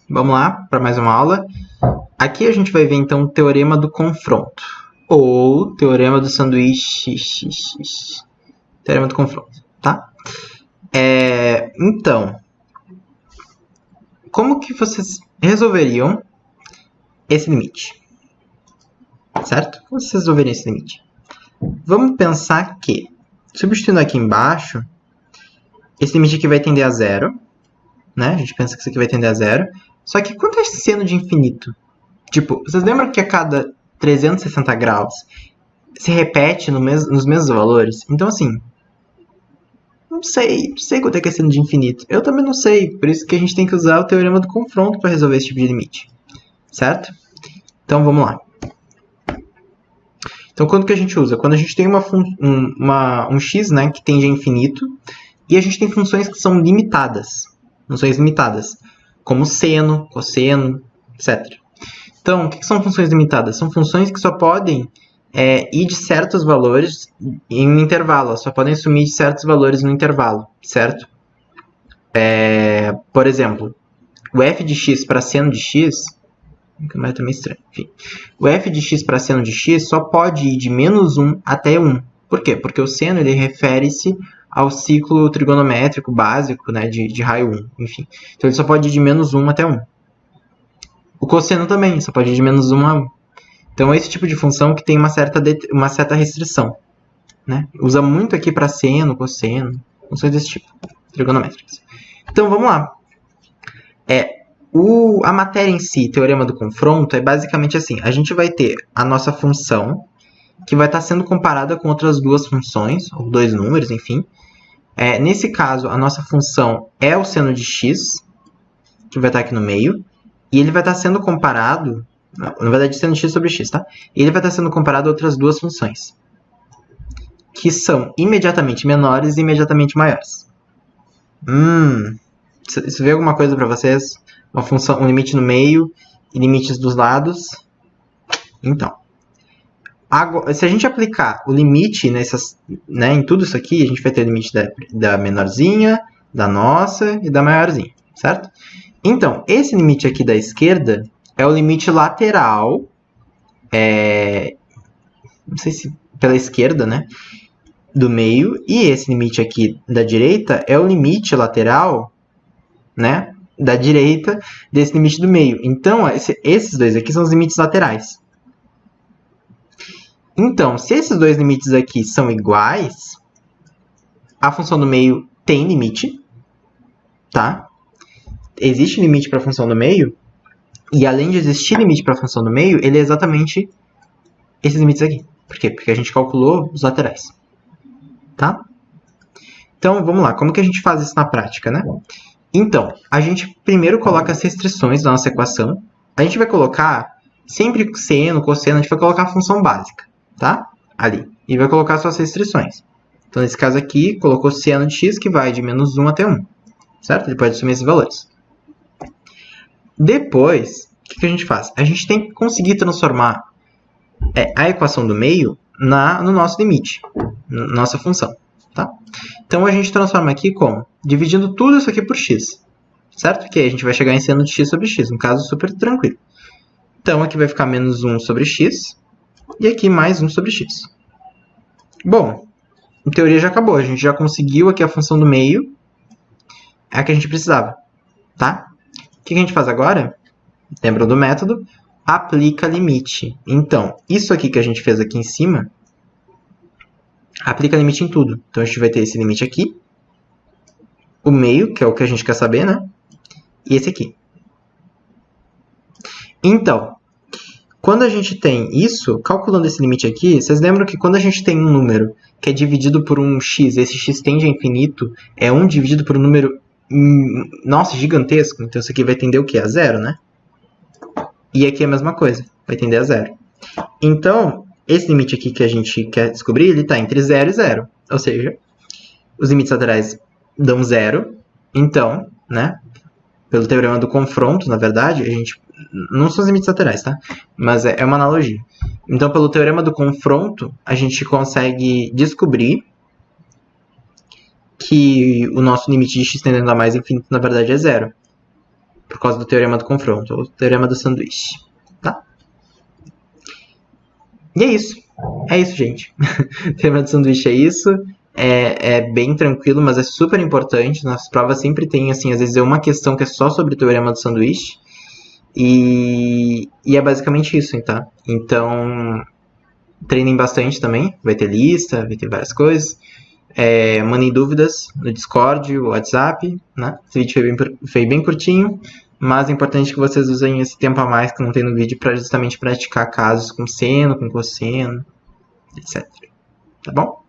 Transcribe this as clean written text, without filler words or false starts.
Vamos lá para mais uma aula. Aqui a gente vai ver então o teorema do confronto, ou teorema do sanduíche. Teorema do confronto, tá? Então, como que vocês resolveriam esse limite? Certo? Como vocês resolveriam esse limite? Vamos pensar que, substituindo aqui embaixo, esse limite aqui vai tender a zero, né? A gente pensa que isso aqui vai tender a zero. Só que quanto é seno de infinito? Tipo, vocês lembram que a cada 360 graus se repete nos mesmos valores? Então, assim, não sei quanto é que é seno de infinito. Eu também não sei, por isso que a gente tem que usar o teorema do confronto para resolver esse tipo de limite. Certo? Então, vamos lá. Então, quando que a gente usa? Quando a gente tem um x, né, que tende a infinito, e a gente tem funções que são limitadas. Funções limitadas, como seno, cosseno, etc. Então, o que são funções limitadas? São funções que só podem ir de certos valores em um intervalo, só podem assumir certos valores no intervalo, certo? Por exemplo, o f de x para seno de x, é também estranho, enfim. O f de x para seno de x só pode ir de menos 1 até 1. Por quê? Porque o seno ele refere-se ao ciclo trigonométrico básico, né, de raio 1, enfim. Então, ele só pode ir de menos 1 até 1. O cosseno também, só pode ir de menos 1 a 1. Então, é esse tipo de função que tem uma certa restrição, né? Usa muito aqui para seno, cosseno, funções desse tipo, trigonométricas. Então, vamos lá. A matéria em si, teorema do confronto, é basicamente assim. A gente vai ter a nossa função, que vai estar sendo comparada com outras duas funções, ou dois números, enfim. Nesse caso, a nossa função é o seno de x, que vai estar aqui no meio, e ele vai estar sendo comparado, na verdade, seno de x sobre x, tá? E ele vai estar sendo comparado a outras duas funções, que são imediatamente menores e imediatamente maiores. Isso vê alguma coisa para vocês? Uma função, um limite no meio e limites dos lados? Então, agora, se a gente aplicar o limite em tudo isso aqui, a gente vai ter o limite da menorzinha, da nossa e da maiorzinha, certo? Então, esse limite aqui da esquerda é o limite lateral, não sei se pela esquerda, né, do meio, e esse limite aqui da direita é o limite lateral, né, da direita desse limite do meio. Então, esses dois aqui são os limites laterais. Então, se esses dois limites aqui são iguais, a função do meio tem limite, tá? Existe limite para a função do meio, e além de existir limite para a função do meio, ele é exatamente esses limites aqui. Por quê? Porque a gente calculou os laterais, tá? Então, vamos lá. Como que a gente faz isso na prática, né? Então, a gente primeiro coloca as restrições da nossa equação. A gente vai colocar, sempre seno, cosseno, a gente vai colocar a função básica, tá? Ali. E vai colocar suas restrições. Então, nesse caso aqui, colocou seno de x, que vai de menos 1 até 1. Certo? Ele pode assumir esses valores. Depois, o que a gente faz? A gente tem que conseguir transformar a equação do meio no nosso limite, na nossa função, tá? Então, a gente transforma aqui como? Dividindo tudo isso aqui por x, certo? Que aí a gente vai chegar em seno de x sobre x, um caso super tranquilo. Então, aqui vai ficar menos 1 sobre x, e aqui mais 1 sobre x. Bom, em teoria já acabou, a gente já conseguiu aqui a função do meio, é a que a gente precisava, tá? O que a gente faz agora? Lembram do método? Aplica limite. Então, isso aqui que a gente fez aqui em cima, aplica limite em tudo. Então, a gente vai ter esse limite aqui, o meio, que é o que a gente quer saber, né? E esse aqui. Então, quando a gente tem isso, calculando esse limite aqui, vocês lembram que quando a gente tem um número que é dividido por um x, esse x tende a infinito, é 1 dividido por um número, nossa, gigantesco. Então, isso aqui vai tender o quê? A zero, né? E aqui é a mesma coisa, vai tender a zero. Então, esse limite aqui que a gente quer descobrir, ele está entre 0 e 0. Ou seja, os limites laterais dão 0. Então, né, pelo teorema do confronto, na verdade, a gente... Não são os limites laterais, tá? Mas é uma analogia. Então, pelo teorema do confronto, a gente consegue descobrir que o nosso limite de x tendendo a mais infinito, na verdade, é 0. por causa do teorema do confronto, ou teorema do sanduíche, tá? E é isso. É isso, gente. O teorema do sanduíche é isso. É bem tranquilo, mas é super importante. Nas provas sempre tem, assim, às vezes é uma questão que é só sobre o teorema do sanduíche. E é basicamente isso, tá? Então, treinem bastante também. Vai ter lista, vai ter várias coisas. Mandem dúvidas no Discord, o WhatsApp, né? Esse vídeo foi bem curtinho, mas é importante que vocês usem esse tempo a mais que não tem no vídeo para justamente praticar casos com seno, com cosseno, etc. Tá bom?